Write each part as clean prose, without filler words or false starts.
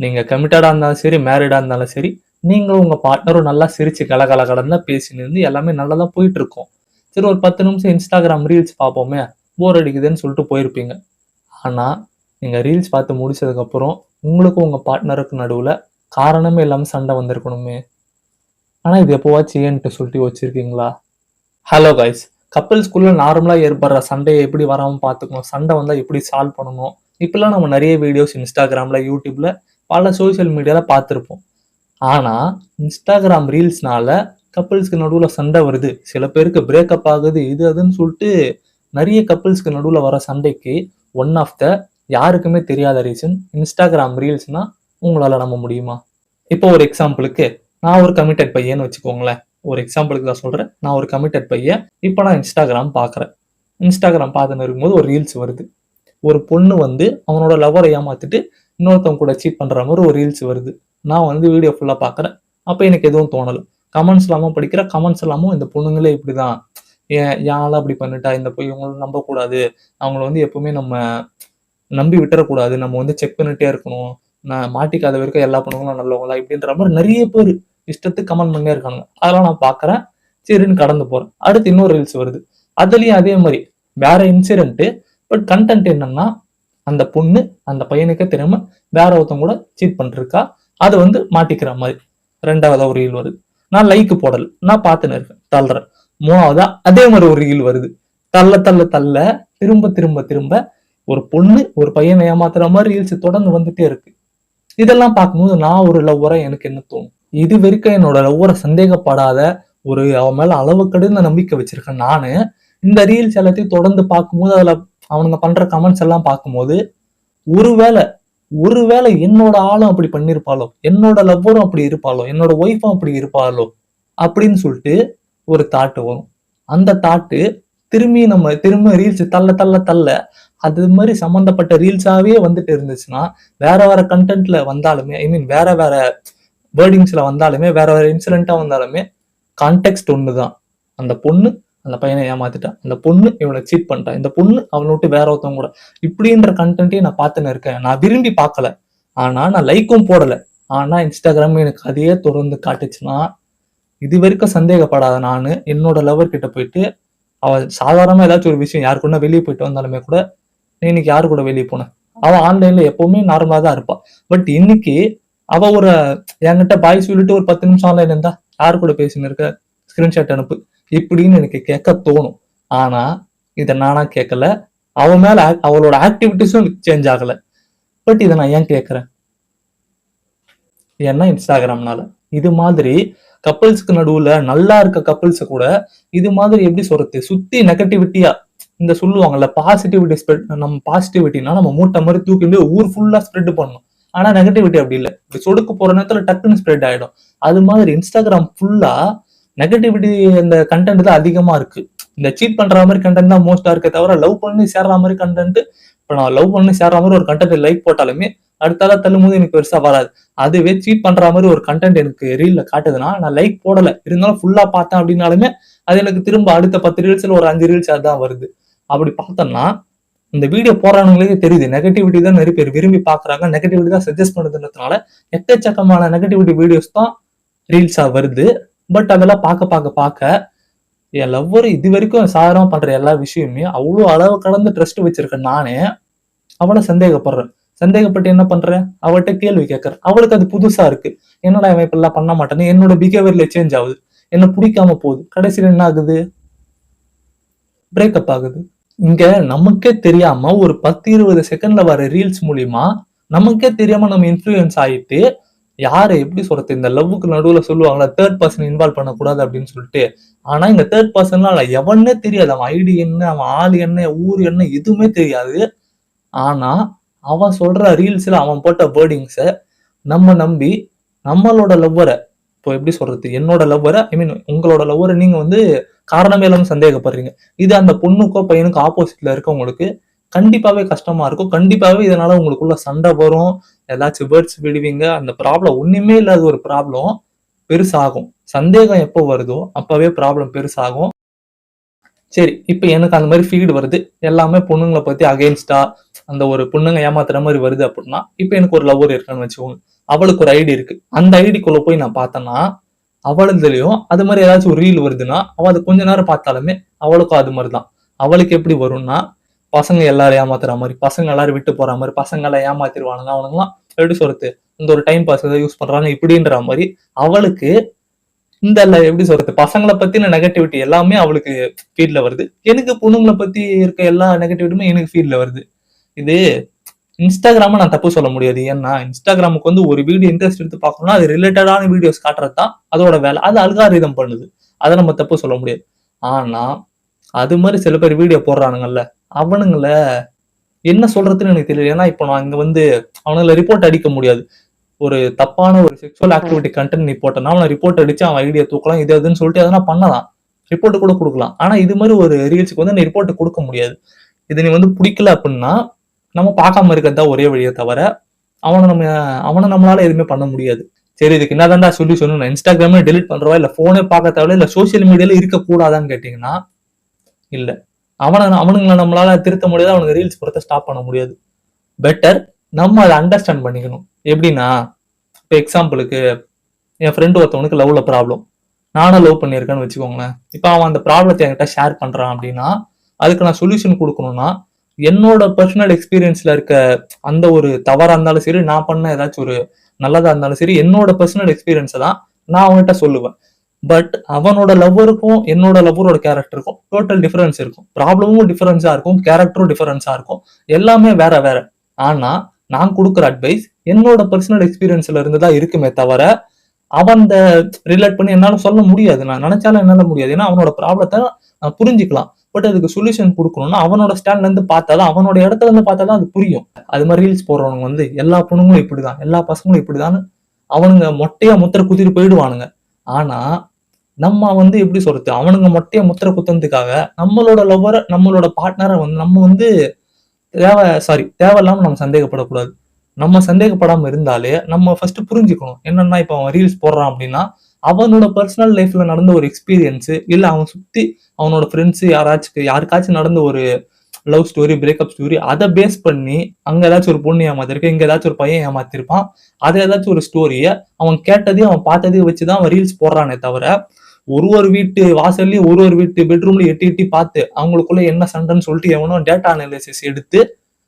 நீங்க கமிட்டடா இருந்தாலும் சரி, மேரிடா இருந்தாலும் சரி, நீங்களும் உங்க பார்ட்னரும் நல்லா சிரிச்சு கலகலகலன்னு தான் பேசின்னு எல்லாமே நல்லா தான் போயிட்டு இருக்கும். சரி ஒரு 10 நிமிஷம் Instagram ரீல்ஸ் பார்ப்போமே, போர் அடிக்குதுன்னு சொல்லிட்டு போயிருப்பீங்க. ஆனா, நீங்க ரீல்ஸ் பார்த்து முடிச்சதுக்கப்புறம், உங்களுக்கும் உங்க பார்ட்னருக்கும் நடுவுல காரணமே இல்லாம சண்டை வந்திருக்கணுமே. ஆனா இது எப்பவாச்சும் ஏன்ட்டு சொல்லிட்டு யோசிச்சிருக்கீங்களா? Hello guys. கப்பிள்ஸ்குள்ள நார்மலா ஏற்படுற சண்டைய எப்படி வராம பார்த்துக்கணும்? சண்டை வந்தா எப்படி சால்வ் பண்ணணும்? இப்படிலாம் நம்ம நெறைய வீடியோஸ் Instagramல, YouTubeல பல சோசியல் மீடியால பார்த்திருப்போம். ஆனா, Instagram ரீல்ஸ்னால கப்பிள்ஸ்க்கு நடுவுல சண்டை வருது. சில பேருக்கு பிரேக்கப் ஆகுது. இது அதுன்னு சொல்லிட்டு நெறைய கப்பிள்ஸ்க்கு நடுவுல வர சண்டைக்கு ஒன் ஆஃப் த யாருக்குமே தெரியாத ரீசன் Instagram ரீல்ஸ்னா உங்களால நம்ப முடியுமா? இப்போ ஒரு எக்ஸாம்பிளுக்கு நான் ஒரு கமிட்டட் பையன்னு வச்சுக்கோங்களேன். ஒரு எக்ஸாம்பிளுக்கு தான் சொல்றேன். நான் ஒரு கமிட்டட் பையன். இப்ப நான் Instagram பார்க்குறேன். Instagram பார்த்துன்னு இருக்கும்போது ஒரு ரீல்ஸ் வருது. ஒரு பொண்ணு வந்து அவனோட லவ்வர ஏமாத்திட்டு இன்னொருத்தவங்க கூட சீட் பண்ற மாரி ஒரு ரீல்ஸ் வருது. நான் வந்து வீடியோ ஃபுல்லா பார்க்குறேன். அப்ப எனக்கு எதுவும் தோணல. கமெண்ட்ஸ் எல்லாமும் படிக்கிறேன். கமெண்ட்ஸ் எல்லாமும் இந்த பொண்ணுங்களே இப்படிதான். என் ஆள அப்படி பண்ணிட்டா, இந்த பொய் இவங்கள நம்பக்கூடாது. அவங்கள வந்து எப்பவுமே நம்ம நம்பி விட்டுறக்கூடாது. நம்ம வந்து செக் பண்ணிட்டே இருக்கணும். நான் மாட்டிக்காத வரைக்கும் எல்லா பொண்ணுங்களும் நல்லவங்களா இப்படின்ற மாரி நெறைய பேரு இஷ்டத்துக்கு கமெண்ட் பண்ணிட்டே இருக்கானுங்க. அதெல்லாம் நான் பார்க்குறேன். சரின்னு கடந்து போறேன். அடுத்து இன்னொரு ரீல்ஸ் வருது. அதுலயும் அதே மாரி வேற இன்சிடென்ட். பட் கன்டென்ட் என்னன்னா, அந்த பொண்ணு அந்த பையனுக்கே தெரியாம வேற ஒருத்தவங்க கூட சீட் பண்ணிருக்கா. அது வந்து மாட்டிக்கிற மாரி. 2வதா ஒரு ரீல் வருது. நான் லைக் போடல. நான் பார்த்துன்னு இருக்கேன். தள்ளுறேன். 3வதா அதே மாரி ஒரு ரீல் வருது. தள்ள தள்ள தள்ள திரும்ப திரும்ப திரும்ப ஒரு பொண்ணு ஒரு பையனை ஏமாத்துற மாதிரி ரீல்ஸ் தொடர்ந்து வந்துட்டே இருக்கு. இதெல்லாம் பார்க்கும்போது நான் ஒரு லவ்வரா எனக்கு என்ன தோணும்? இது வரைக்கும் என்னோட லவ்வர சந்தேகப்படாத ஒரு அவன் மேல அளவு கடந்த நம்பிக்கை வச்சிருக்கேன் நானு. இந்த ரீல்ஸ் எல்லாத்தையும் தொடர்ந்து பார்க்கும்போது அதுல அவனுங்க பண்ற கமெண்ட்ஸ் எல்லாம் பார்க்கும்போது, ஒருவேளை ஒருவேளை என்னோட ஆளும் அப்படி பண்ணிருப்பாளோ, என்னோட லவ்வரும் அப்படி இருப்பாளோ, என்னோட ஒய்ஃபும் அப்படி இருப்பாளோ அப்படின்னு சொல்லிட்டு ஒரு தாட் வரும். அந்த தாட் திரும்ப ரீல்ஸ் தள்ள தள்ள தள்ள அது மாதிரி சம்பந்தப்பட்ட ரீல்ஸாவே வந்துட்டு இருந்துச்சுன்னா, வேற வேற கண்டென்ட்ல வந்தாலுமே, ஐ மீன் வேற வேற வேர்டிங்ஸ்ல வந்தாலுமே, வேற வேற இன்சிடென்ட்டா வந்தாலுமே, கான்டெக்ஸ்ட் ஒண்ணுதான். அந்த பொண்ணு அந்த பையனை ஏமாத்திட்டா. அந்த பொண்ணு இவனை சீட் பண்ணிட்டா. இந்த பொண்ணு அவனை விட்டு வேற ஒருத்தவங்க கூட இப்படின்ற கண்டென்ட்டையும் நான் பார்த்துன்னு இருக்கேன். நான் விரும்பி பார்க்கல. ஆனா நான் லைக்கும் போடல. ஆனா Instagram எனக்கு அதையே தொடர்ந்து காட்டுச்சுன்னா, இது வரைக்கும் சந்தேகப்படாத நானு என்னோட லவர் கிட்ட போயிட்டு, அவ சாதாரணமா ஏதாச்சும் ஒரு விஷயம் யாரு கூடனா வெளிய போயிட்டு வந்தாலுமே கூட, "நீ இன்னைக்கு யாரு கூட வெளிய போன?" அவ ஆன்லைன்ல எப்பவுமே நார்மலா தான் இருப்பா. பட் இன்னைக்கு அவ ஒரு என்கிட்ட பாய் சொல்லிட்டு ஒரு 10 நிமிஷம் ஆன்லைன்ல இருந்தா, "யாரு கூட பேசின்னு இருக்க? ஸ்கிரீன்ஷாட் அனுப்பு." இப்படின்னு எனக்கு கேட்க தோணும். ஆனா, இத நானா கேட்கல. அவ மேல அவளோட ஆக்டிவிட்டீஸும் சேஞ்ச் ஆகல. பட் இத நான் ஏன் கேட்கிறேன்? ஏன்னா Instagramனால. இது மாதிரி கப்பிள்ஸ்க்கு நடுவுல நல்லா இருக்க கப்பிள்ஸ கூட இது மாதிரி எப்படி சொல்றது? சுத்தி நெகட்டிவிட்டியா இந்த சொல்லுவாங்கல்ல பாசிட்டிவிட்டி ஸ்ப்ரெட் நம்ம பாசிட்டிவிட்டினா நம்ம மூட்டை மாரி தூக்கிட்டு ஊர் ஃபுல்லா ஸ்ப்ரெட் பண்ணணும். ஆனா நெகட்டிவிட்டி அப்படி இல்ல. இப்படி சொடுக்கு போற நேரத்துல டக்குன்னு ஸ்ப்ரெட் ஆயிடும். அது மாதிரி Instagram ஃபுல்லா நெகட்டிவிட்டி அந்த கண்டென்ட் தான் அதிகமா இருக்கு. இந்த சீட் பண்ற மாதிரி கண்டென்ட் தான் மோஸ்டா இருக்கே தவிர லவ் பண்ணி சேர்ற மாதிரி கண்டென்ட் இப்ப நான் லவ் பண்ணி சேர்ற மாதிரி ஒரு கண்டென்ட் லைக் போட்டாலுமே அடுத்தால தள்ளும்போது எனக்கு பெருசா வராது. அதுவே சீட் பண்ற மாதிரி ஒரு கண்டென்ட் எனக்கு ரீல்ல காட்டுதுன்னா நான் லைக் போடல. இருந்தாலும் ஃபுல்லா பார்த்தேன் அப்படின்னாலுமே அது எனக்கு திரும்ப அடுத்த 10 ரீல்ஸ்ல ஒரு 5 ரீல்ஸ் அதான் வருது. அப்படி பார்த்தோம்னா இந்த வீடியோ போறானுங்களுக்கே தெரியுது. நெகட்டிவிட்டி தான் நிறைய பேர் விரும்பி பாக்குறாங்க. நெகட்டிவிட்டி தான் சஜஸ்ட் பண்ணுதுன்றதுனால எக்கச்சக்கமான நெகட்டிவிட்டி வீடியோஸ் தான் ரீல்ஸா வருது. பட் அதெல்லாம் பார்க்க என் லவ்வர் இது வரைக்கும் சாதாரணமா பண்ற எல்லா விஷயமுமே அவ்வளவு அளவு கடந்து ட்ரஸ்ட் வச்சிருக்கேன் நானே. அவளை சந்தேகப்படுறேன். சந்தேகப்பட்டு என்ன பண்றேன்? அவள்கிட்ட கேள்வி கேட்கறேன். அவளுக்கு அது புதுசா இருக்கு. என்னடா இவன் இப்படிலாம் பண்ண மாட்டேன்னு என்னோட பிஹேவியர்ல சேஞ்ச் ஆகுது. என்ன பிடிக்காம போகுது. கடைசியில என்ன ஆகுது? பிரேக்கப் ஆகுது. இங்க நமக்கே தெரியாம ஒரு 10-20 செகண்ட்ல வர ரீல்ஸ் மூலியமா நமக்கே தெரியாம நம்ம இன்ஃப்ளூயன்ஸ் ஆயிட்டு யார எப்படி சொல்றது? இந்த லவ்வுக்கு நடுவுல சொல்லுவாங்கல்ல, தேர்ட் பர்சன் இன்வால்வ் பண்ணக்கூடாது அப்படின்னு சொல்லிட்டு. ஆனா இங்க தேர்ட் பர்சன்லாம் இல்ல. எவன்னே தெரியாது. அவன் ஐடி என்ன, அவன் ஆள் என்ன, ஊர் என்ன எதுவுமே தெரியாது. ஆனா அவன் சொல்ற ரீல்ஸ்ல அவன் போட்ட வேர்டிங்ஸ நம்ம நம்பி நம்மளோட லவ்வர இப்போ எப்படி சொல்றது? என்னோட லவ்வர ஐ மீன் உங்களோட லவ்வர நீங்க வந்து காரணமே இல்லாம சந்தேகப்படுறீங்க. இது அந்த பொண்ணுக்கோ, பையனுக்கோ ஆப்போசிட்ல இருக்கவங்களுக்கு கண்டிப்பாவே கஷ்டமா இருக்கும். கண்டிப்பாவே இதனால உங்களுக்குள்ள சண்டை வரும். ஏதாச்சும் வேர்ட்ஸ் விடுவீங்க. அந்த ப்ராப்ளம் ஒண்ணுமே இல்லாத ஒரு ப்ராப்ளம் பெருசாகும். சந்தேகம் எப்போ வருதோ அப்பவே ப்ராப்ளம் பெருசாகும். சரி, இப்ப எனக்கு அந்த மாரி ஃபீட் வருது. எல்லாமே பொண்ணுங்கள பத்தி அகைன்ஸ்ட்டா அந்த ஒரு பொண்ணுங்க ஏமாத்துற மாரி வருது அப்டின்னா, இப்ப எனக்கு ஒரு லவ்வர் இருக்கான்னு வச்சுக்கோங்க. அவளுக்கு ஒரு ஐடி இருக்கு. அந்த ஐடிக்குள்ள போய் நான் பார்த்தேன்னா, அவளுதுலயும் அது மாரி ஏதாச்சும் ஒரு ரீல் வருதுன்னா, அவ அத கொஞ்ச நேரம் பார்த்தாலுமே அவளுக்கும் அது மாரி தான். அவளுக்கு எப்படி வரும்னா, பசங்க எல்லாரும் ஏமாத்துற மாரி, பசங்க எல்லாரும் விட்டு போற மாரி, பசங்க எல்லாம் ஏமாத்திருவானுங்க. அவனுங்கலாம் எப்படி சொல்றது? இந்த ஒரு டைம் பாஸ் ஏதோ யூஸ் பண்றாங்க இப்படின்ற மாரி, அவளுக்கு இந்த எப்படி சொல்றது? பசங்கள பத்தின நெகட்டிவிட்டி எல்லாமே அவளுக்கு ஃபீட்ல வருது. எனக்கு பொண்ணுங்கள பத்தி இருக்க எல்லா நெகட்டிவிட்டியுமே எனக்கு ஃபீட்ல வருது. இது Instagramம நான் தப்பு சொல்ல முடியாது. ஏன்னா, Instagramக்கு வந்து ஒரு வீடியோ இன்ட்ரெஸ்ட் எடுத்து பார்க்கணும்னா, அது ரிலேட்டடான வீடியோஸ் காட்டுறது தான் அதோட வேலை. அது அல்காரிதம் பண்ணுது. அத நம்ம தப்பு சொல்ல முடியாது. ஆனா, அது மாரி சில பேர் வீடியோ போடுறானுங்கல்ல, அவனுங்கள என்ன சொல்றதுன்னு எனக்கு தெரியல. ஏன்னா, இப்ப நான் இங்க வந்து அவனுங்கள ரிப்போர்ட் அடிக்க முடியாது. ஒரு தப்பான ஒரு செக்சுவல் ஆக்டிவிட்டி கன்டென்ட் நீ போட்டனா, அவன ரிப்போர்ட் அடிச்சு அவன் ஐடிய தூக்கலாம். இது அதுன்னு சொல்லிட்டு எதனா பண்ணலாம். ரிப்போர்ட் கூட குடுக்கலாம். ஆனா, இது மாரி ஒரு ரீல்ஸ்க்கு வந்து நீ ரிப்போர்ட் குடுக்க முடியாது. இது நீ வந்து புடிக்கல அப்டின்னா, நம்ம பார்க்காம இருக்கிறது தான் ஒரே வழியே தவிர, அவன நம்ம அவன நம்மளால எதுவுமே பண்ண முடியாது. சரி இதுக்கு என்ன தான்டா சொல்யூஷன்? நான் Instagramமே டெலீட் பண்றவா? இல்ல ஃபோனே பார்க்க தேவையில்ல. இல்ல சோசியல் மீடியால இருக்கக்கூடாதான்னு கேட்டீங்கன்னா, இல்ல. அவனுங்கள நம்மளால திருத்த முடியாது. அவனுங்க ரீல்ஸ் போடுறத ஸ்டாப் பண்ண முடியாது. பெட்டர் நம்ம அத அண்டர்ஸ்டாண்ட் பண்ணிக்கணும். எப்படின்னா, இப்ப எக்ஸாம்பிளுக்கு என் ஃப்ரெண்ட் ஒருத்தவனுக்கு லவ்ல ப்ராப்ளம். நானும் லவ் பண்ணியிருக்கேன்னு வச்சுக்கோங்களேன். இப்ப அவன் அந்த ப்ராப்ளத்த என்கிட்ட ஷேர் பண்றான் அப்படின்னா, அதுக்கு நான் சொல்யூஷன் குடுக்கணும்னா, என்னோட பெர்சனல் எக்ஸ்பீரியன்ஸ்ல இருக்க அந்த ஒரு தவறா இருந்தாலும் சரி, நான் பண்ண ஏதாச்சும் ஒரு நல்லதா இருந்தாலும் சரி, என்னோட பெர்சனல் எக்ஸ்பீரியன்ஸ தான் நான் அவன்கிட்ட சொல்லுவேன். பட் அவனோட லவ்வருக்கும், என்னோட லவ்வரோட கேரக்டருக்கும் டோட்டல் டிஃபரன்ஸ் இருக்கும். ப்ராப்ளமும் டிஃபரன்ஸா இருக்கும். கேரக்டரும் டிஃபரன்ஸா இருக்கும். எல்லாமே வேற வேற. ஆனா, நான் குடுக்குற அட்வைஸ் என்னோட பெர்சனல் எக்ஸ்பீரியன்ஸ்ல இருந்து தான் இருக்குமே தவிர, அவன்த ரிலேட் பண்ணி என்னால சொல்ல முடியாது. நான் நெனச்சாலும் என்னால முடியாது. ஏன்னா, அவனோட ப்ராப்ளத்த நான் புரிஞ்சுக்கலாம். பட் அதுக்கு சொல்யூஷன் குடுக்கணும்னா, அவனோட ஸ்டாண்ட்ல இருந்து பார்த்தா தான், அவனோட இடத்துல இருந்து பார்த்தா தான் அது புரியும். அது மாரி ரீல்ஸ் போடுறவனுங்க வந்து, எல்லா பொண்ணுங்களும் இப்படிதான், எல்லா பசங்களும் இப்படிதான்னு அவனுங்க மொட்டையா முத்திர குத்திட்டு போயிடுவானுங்க. ஆனா, நம்ம வந்து எப்படி சொல்றது? அவனுங்க மொட்டையா முத்திர குத்துனதுக்காக, நம்மளோட லவ்வர, நம்மளோட பார்ட்னர வந்து நம்ம வந்து தேவையில்லாம நம்ம சந்தேகப்படக்கூடாது. நம்ம சந்தேகப்படாம இருந்தாலே, நம்ம ஃபர்ஸ்ட் புரிஞ்சுக்கணும். என்னன்னா, இப்ப அவன் ரீல்ஸ் போடுறான் அப்படின்னா, அவனோட பெர்சனல் லைஃப்ல நடந்த ஒரு எக்ஸ்பீரியன்ஸ், இல்ல அவன் சுத்தி அவனோட ஃப்ரெண்ட்ஸ் யாருக்காச்சும் நடந்த ஒரு லவ் ஸ்டோரி, பிரேக்கப் ஸ்டோரி அத பேஸ் பண்ணி, அங்க ஏதாச்சும் ஒரு பொண்ணு ஏமாத்திருக்கு, இங்க ஏதாச்சும் ஒரு பையன் ஏமாத்திருப்பான். அத ஏதாச்சும் ஒரு ஸ்டோரிய அவன் கேட்டதையும், அவன் பார்த்ததையும் வச்சு தான் அவன் ரீல்ஸ் போடுறானே தவிர, ஒரு வீட்டு வாசல்லயும், ஒரு வீட்டு பெட்ரூம்லயும் எட்டி எட்டி பார்த்து, அவங்களுக்குள்ள என்ன சண்டைன்னு சொல்லிட்டு எவனோ டேட்டா அனாலிசிஸ் எடுத்து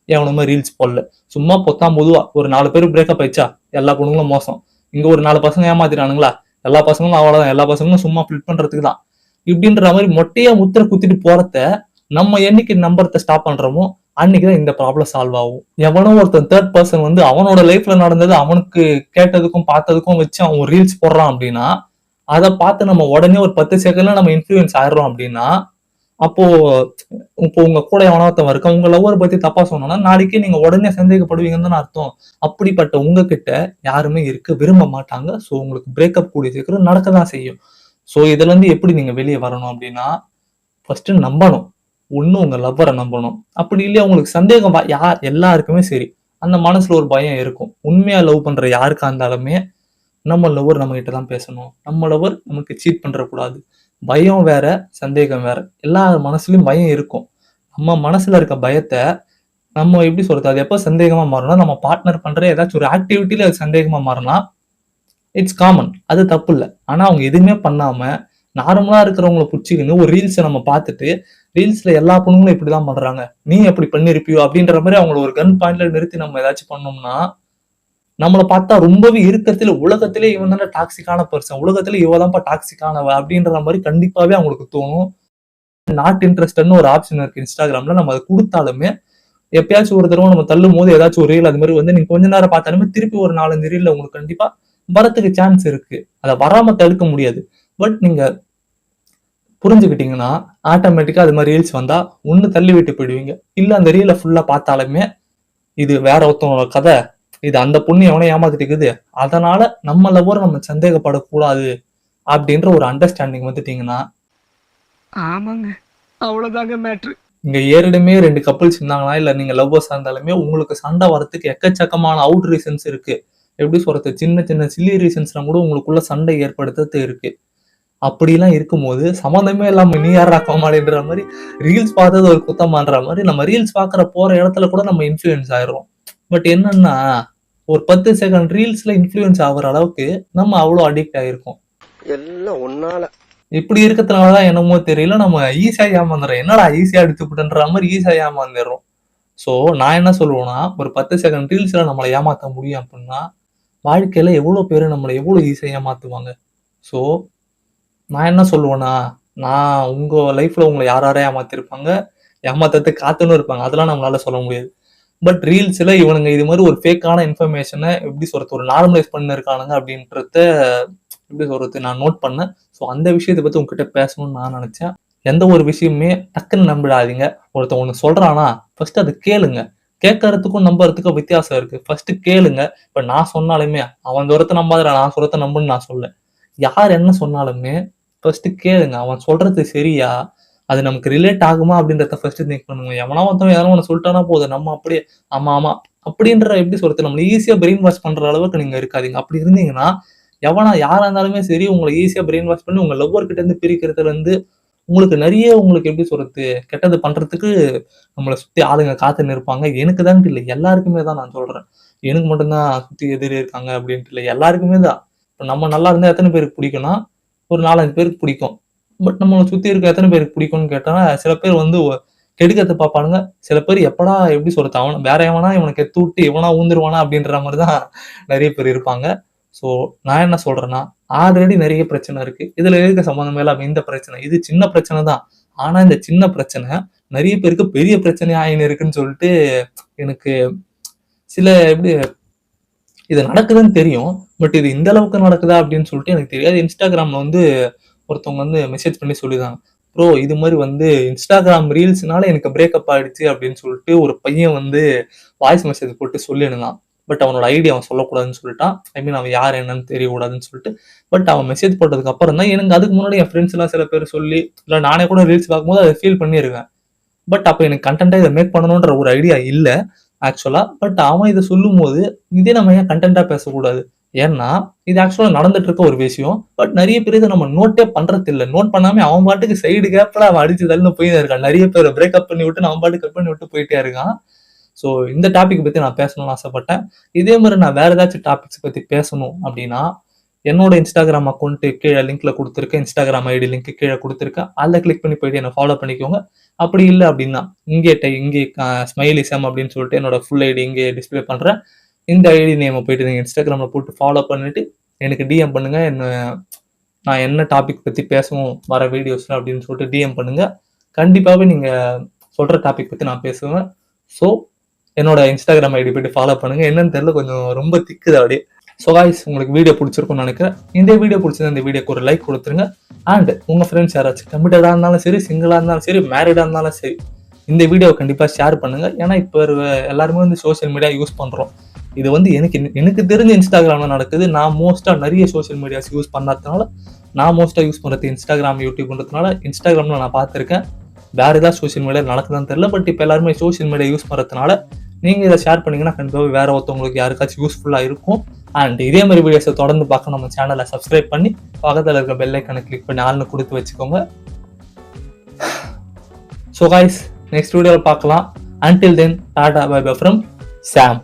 எவனுமே ரீல்ஸ் போடல. சும்மா பொத்தாம் பொதுவா ஒரு 4 பேர் பிரேக்கப் ஆயிடுச்சா, எல்லா பொண்ணுங்களும் மோசம். இங்க ஒரு 4 பசங்க ஏமாத்திட்டானுங்களா, எல்லா பசங்களும் அவ்வளவுதான். எல்லா பசங்களும் சும்மா ஃபிட் பண்றதுக்கு தான். இப்படின்ற மாதிரி மொட்டையா முத்திர குத்திட்டு போறத நம்ம என்னைக்கு நம்புறத ஸ்டாப் பண்றோமோ அன்னைக்குதான் இந்த ப்ராப்ளம் சால்வ் ஆகும். எவனோ ஒருத்தன் தேர்ட் பர்சன் வந்து அவனோட லைஃப்ல நடந்தது அவனுக்கு கேட்டதுக்கும் பார்த்ததுக்கும் வச்சு அவன் ஒரு ரீல்ஸ் போடுறான் அப்படின்னா, அதை பார்த்து நம்ம உடனே ஒரு 10 செகண்ட்ல நம்ம இன்ஃபுளுயன்ஸ் ஆயிடுறோம் அப்படின்னா, அப்போ இப்போ உங்க கூட எவனோ ஒருத்தவன் இருக்கான், உங்க லவ்வரை பத்தி தப்பா சொன்னோம்னா நாளைக்கே நீங்க உடனே சந்தேகப்படுவீங்கன்னு தானே அர்த்தம். அப்படிப்பட்ட உங்ககிட்ட யாருமே இருக்க விரும்ப மாட்டாங்க. சோ உங்களுக்கு பிரேக்கப் கூடிய சீக்கிரம் நடக்கதான் செய்யும். சோ இதுல இருந்து எப்படி நீங்க வெளியே வரணும் அப்படின்னா, ஃபர்ஸ்ட் நம்பணும். ஒண்ணு உங்க லவ்வரை நம்பணும். அப்படி இல்லையா உங்களுக்கு சந்தேகம் எல்லாருக்குமே சரி. அந்த மனசுல ஒரு பயம் இருக்கும். உண்மையா லவ் பண்ற யாருக்கா இருந்தாலுமே நம்ம லவ்வர் நம்ம கிட்ட தான் பேசணும். நம்ம லவ்வர் நமக்கு சீட் பண்றக்கூடாது. பயம் வேற, சந்தேகம் வேற. எல்லார் மனசுலயும் பயம் இருக்கும். நம்ம மனசுல இருக்க பயத்த நம்ம எப்படி சொல்றது? அது எப்ப சந்தேகமா மாறும்னா, நம்ம பார்ட்னர் பண்ற ஏதாச்சும் ஒரு ஆக்டிவிட்டில அது சந்தேகமா மாறலாம். It's common. அது தப்பு இல்ல. ஆனா அவங்க எதுவுமே பண்ணாம, நார்மலா இருக்கிறவங்கள புடிச்சுக்கின்னு ஒரு ரீல்ஸ நம்ம பார்த்துட்டு, ரீல்ஸ்ல எல்லா பொண்ணுங்களும் இப்படிதான் பண்றாங்க. நீ எப்படி பண்ணிருப்பியோ? அப்படின்ற மாரி அவங்கள ஒரு கன் பாயிண்ட்ல நிறுத்தி நம்ம ஏதாச்சும் பண்ணோம்னா, நம்மள பார்த்தா ரொம்பவே இருக்கத்துல உலகத்திலே இவன் தான்டா டாக்ஸிக்கான பெர்சன். உலகத்திலே இவ தான்ப்பா டாக்ஸிக்கானவ அப்படின்ற மாரி கண்டிப்பாவே அவங்களுக்கு தோணும். நாட் இன்ட்ரஸ்டட்ன்னு ஒரு ஆப்ஷன் இருக்கு Instagramல. நம்ம அத குடுத்தாலுமே, எப்பயாச்சும் ஒரு தடவ நம்ம தள்ளும்போது ஏதாச்சும் ஒரு ரீல் அது மாரி வந்து நீங்க கொஞ்ச நேரம் பார்த்தாலுமே திருப்பி ஒரு 4, 5 ரீல்ல உங்களுக்கு கண்டிப்பா வரத்துக்கு சான்ஸ் இருக்கு. அத வராம தடுக்க முடியாது. பட் நீங்க புரிஞ்சுக்கிட்டீங்கன்னா, ஆட்டோமேட்டிக்கா அது மாரி ரீல்ஸ் வந்தா, ஒண்ணு தள்ளி விட்டு போயிடுவீங்க. இல்ல அந்த ரீல ஃபுல்லா பார்த்தாலுமே, இது வேற ஒருத்தவங்களோட கத. இது அந்த பொண்ணு எவனோ ஏமாத்திட்டு இருக்குது. அதனால நம்ம லவ்வர நம்ம சந்தேகப்படக்கூடாது. அப்படின்ற ஒரு அண்டர்ஸ்டாண்டிங் வந்துட்டீங்கன்னா, ஆமாங்க. அவ்வளோதாங்க மேட்ரு. இங்க ஏற்கனவே 2 கப்பிள்ஸ் இருந்தாங்கன்னா, இல்ல நீங்க லவ்வர்ஸா இருந்தாலுமே, உங்களுக்கு சண்டை வரதுக்கு எக்கச்சக்கமான அவுட் ரீசன்ஸ் இருக்கு. எப்படி சொல்றது? சின்ன சின்ன சில்லி ரீசன்ஸ்லாம் கூட உங்களுக்குள்ள சண்டை ஏற்படுத்துறது இருக்கு. அப்படிலாம் இருக்கும்போது சம்மந்தமே இல்லாம நீ யாரா கோமாளின்ற மாதிரி ரீல்ஸ் பார்த்தது ஒரு குத்தமான்ற மாதிரி நம்ம ரீல்ஸ் பார்க்குற போற இடத்துல கூட நம்ம இன்ஃப்ளூயன்ஸ் ஆயிடுறோம். பட் என்னன்னா, ஒரு 10 செகண்ட் ரீல்ஸ்ல இன்ஃப்ளூயன்ஸ் ஆகுற அளவுக்கு நம்ம அவ்வளோ அடிக்ட் ஆயிருக்கோம். எல்லாம் ஒன்னால. இப்படி இருக்கிறதுனால தான் என்னமோ தெரியல, நம்ம ஈஸியா ஏமாந்துடுறோம். என்னடா ஈஸியா அடிச்சுப்புட்டன்ற மாதிரி ஈஸியா ஏமாந்துடுறோம். ஸோ நான் என்ன சொல்லுவேன்னா, ஒரு 10 செகண்ட் ரீல்ஸ்ல நம்மள ஏமாத்த முடியும் அப்படின்னா, வாழ்க்கையில எவ்வளோ பேரு நம்மள எவ்வளோ ஈஸியா ஏமாத்துவாங்க. ஸோ நான் என்ன சொல்லுவேன்னா, நான் உங்க லைஃப்ல உங்கள யார் யாரோ ஏமாத்திருப்பாங்க, ஏமாத்துறதுக்கு காத்துன்னு இருப்பாங்க. அதெல்லாம் நம்மளால சொல்ல முடியாது. பட் ரீல்ஸ்ல இவனுங்க இது மாதிரி ஒரு ஃபேக்கான இன்ஃபர்மேஷன எப்படி சொல்றது, ஒரு நார்மலைஸ் பண்ணிருக்கானுங்க அப்படின்றத எப்படி சொல்றது நான் நோட் பண்ணேன். ஸோ அந்த விஷயத்த பத்தி உங்ககிட்ட பேசணும்னு நான் நினைச்சேன். எந்த ஒரு விஷயமுமே டக்குன்னு நம்பிடாதீங்க. ஒருத்தன் ஒண்ணு சொல்றானா, ஃபர்ஸ்ட் அத கேளுங்க. கேட்கறதுக்கும் நம்புறதுக்கும் வித்தியாசம் இருக்கு. ஃபர்ஸ்ட் கேளுங்க. இப்ப நான் சொன்னாலுமே, அவன் சொல்றத நம்பாதடா, நான் சொல்றத நம்புன்னு நான் சொல்லல. யார் என்ன சொன்னாலுமே ஃபர்ஸ்ட் கேளுங்க. அவன் சொல்றது சரியா? அது நமக்கு ரிலேட் ஆகுமா? அப்படின்றத ஃபர்ஸ்ட் திங்க் பண்ணுங்க. எவனா ஒருத்தவன் எதனா ஒண்ணு சொல்லிட்டானா போதும். நம்ம அப்படியே ஆமா, ஆமா அப்படின்ற எப்படி சொல்றது, நம்மள ஈஸியா பிரெயின் வாஷ் பண்ற அளவுக்கு நீங்க இருக்காதீங்க. அப்படி இருந்தீங்கன்னா, யாரா இருந்தாலுமே சரி, உங்கள ஈஸியா பிரெயின் வாஷ் பண்ணி உங்க லவ்வர் கிட்ட இருந்து பிரிக்கிறதுலருந்து, உங்களுக்கு நெறைய உங்களுக்கு எப்படி சொல்றது, கெட்டது பண்றதுக்கு நம்மள சுத்தி ஆளுங்க காத்துன்னு இருப்பாங்க. எனக்கு தான்ட்டு இல்ல, எல்லாருக்குமே தான் நான் சொல்றேன். எனக்கு மட்டும் தான் சுத்தி எதிரி இருக்காங்க அப்படின்ட்டு இல்ல. எல்லாருக்குமே தான். இப்ப நம்ம நல்லா இருந்தா எத்தன பேருக்கு பிடிக்கும்னா, ஒரு 4, 5 பேருக்கு பிடிக்கும். பட் நம்மள சுத்தி இருக்க எத்தன பேருக்கு பிடிக்கும்னு கேட்டா, சில பேர் வந்து கெடுக்கறத பார்ப்பானுங்க. சில பேர் எப்படா எப்படி சொல்றது, அவன வேற எவனா இவன கெடுத்துவிட்டு இவனா ஊந்துருவானா அப்படின்ற மாரி தான் நெறைய பேர் இருப்பாங்க. ஸோ நான் என்ன சொல்றேன்னா, ஆல்ரெடி நெறைய பிரச்சனை இருக்கு. இதுல எதுக்கு சம்மந்தமே இல்லாம இந்த பிரச்சனை? இது சின்ன பிரச்சனை தான். ஆனா இந்த சின்ன பிரச்சனை நெறைய பேருக்கு பெரிய பிரச்சனையா ஆயின்னு இருக்குன்னு சொல்லிட்டு எனக்கு சில எப்படி இது நடக்குதுன்னு தெரியும். பட் இது இந்த அளவுக்கு நடக்குதா அப்படின்னு சொல்லிட்டு எனக்கு தெரியாது. Instagramல வந்து ஒருத்தவங்க வந்து மெசேஜ் பண்ணி சொல்லியிருந்தாங்க. ப்ரோ இது மாரி வந்து Instagram ரீல்ஸ்னால எனக்கு பிரேக்கப் ஆயிடுச்சு அப்படின்னு சொல்லிட்டு ஒரு பையன் வந்து வாய்ஸ் மெசேஜ் போட்டு சொல்லியிருந்தான். பட் அவனோட ஐடி அவன் சொல்லக்கூடாதுன்னு சொல்லிட்டான். ஐ மீன் அவன் யார் என்னன்னு தெரியக்கூடாதுன்னு சொல்லிட்டு. பட் அவன் மெசேஜ் போட்டதுக்கு அப்புறம் தான் எனக்கு அதுக்கு முன்னாடி என் ஃப்ரெண்ட்ஸ் எல்லாம் சில பேர் சொல்லி, இல்ல நானே கூட ரீல்ஸ் பார்க்கும்போது அத ஃபீல் பண்ணியிருக்கேன். பட் அப்ப எனக்கு கன்டென்ட்டா இத மேக் பண்ணணுன்ற ஒரு ஐடியா இல்ல ஆக்சுவலா. பட் அவன் இத சொல்லும்போது, இதே நம்ம ஏன் கன்டென்ட்டா பேசக்கூடாது? ஏன்னா, இது ஆக்சுவலா நடந்துட்டு இருக்க ஒரு விஷயம். பட் நெறைய பேர் இத நம்ம நோட்டே பண்றதில்ல. நோட் பண்ணாம அவன் பாட்டுக்கு சைடு கேப்ல அவன் அடிச்சு தள்ளின்னு போயின்னு இருக்கான். நெறைய பேர பிரேக்கப் பண்ணி விட்டு அவன் பாட்டுக்கு கட் பண்ணி விட்டு போயிட்டே இருக்கான். ஸோ இந்த டாபிக் பத்தி நான் பேசணும்னு ஆசைப்பட்டேன். இதே மாரி நான் வேற ஏதாச்சும் டாபிக்ஸ் பத்தி பேசணும் அப்டின்னா, என்னோட Instagram அக்கவுண்ட் கீழ லிங்க்ல குடுத்திருக்கேன். Instagram ஐடி லிங்க் கீழ குடுத்திருக்கேன். அதுல கிளிக் பண்ணி போயிட்டு என்ன ஃபாலோ பண்ணிக்கோங்க. அப்படி இல்ல அப்டின்னா, இங்கே ஸ்மைலி சாம் அப்படின்னு சொல்லிட்டு என்னோட ஃபுல் ஐடி இங்கே டிஸ்ப்ளே பண்றேன். இந்த ஐடி நேம போயிட்டு நீங்க Instagramல போட்டு ஃபாலோ பண்ணிட்டு, எனக்கு டிஎம் பண்ணுங்க. நான் என்ன டாபிக் பத்தி பேசணும் வர வீடியோஸ்ல அப்படின்னு சொல்லிட்டு டிஎம் பண்ணுங்க. கண்டிப்பாவே நீங்க சொல்ற டாபிக் பத்தி நான் பேசுவேன். ஸோ என்னோட Instagram ஐடி போயிட்டு ஃபாலோ பண்ணுங்க. என்னன்னு தெரியல, கொஞ்சம் ரொம்ப திக்குது அப்படியே. ஸோ காய்ஸ், உங்களுக்கு வீடியோ பிடிச்சிருக்கும்னு நினைக்கிறேன். இந்த வீடியோ பிடிச்சது இந்த வீடியோக்கு ஒரு லைக் கொடுத்துருங்க. அண்ட் உங்க ஃப்ரெண்ட்ஸ் யாராச்சும் கமிட்டடா இருந்தாலும் சரி, சிங்கிளா இருந்தாலும் சரி, மேரிடா இருந்தாலும் சரி, இந்த வீடியோவை கண்டிப்பா ஷேர் பண்ணுங்க. ஏன்னா இப்ப எல்லாருமே வந்து சோசியல் மீடியா யூஸ் பண்றோம். இது வந்து எனக்கு தெரிஞ்ச Instagramல நடக்குது. நான் மோஸ்டா நிறைய சோசியல் மீடியாஸ் யூஸ் பண்ணாததுனால, நான் மோஸ்டா யூஸ் பண்றது Instagram, YouTubeன்றதுனால Instagramல நான் பார்த்திருக்கேன். வேற ஏதாவது சோசியல் மீடியா நடக்குதான்னு தெரியல. பட் இப்ப எல்லாருமே சோசியல் மீடியா யூஸ் பண்றதுனால, நீங்க இதை ஷேர் பண்ணீங்கன்னா கண்டிப்பாக வேற ஒருத்தவங்களுக்கு யாருக்காச்சும் யூஸ்ஃபுல்லா இருக்கும். அண்ட் இதே மாதிரி வீடியோஸை தொடர்ந்து பார்க்க நம்ம சேனலை சப்ஸ்கிரைப் பண்ணி பக்கத்தில் இருக்க பெல் ஐக்கானை கிளிக் பண்ணி ஆள்னு கொடுத்து வச்சுக்கோங்க. ஸோ கைஸ், நெக்ஸ்ட் வீடியோவில் பார்க்கலாம். Until then, டாடா பை பை ஃப்ரம் சாம்.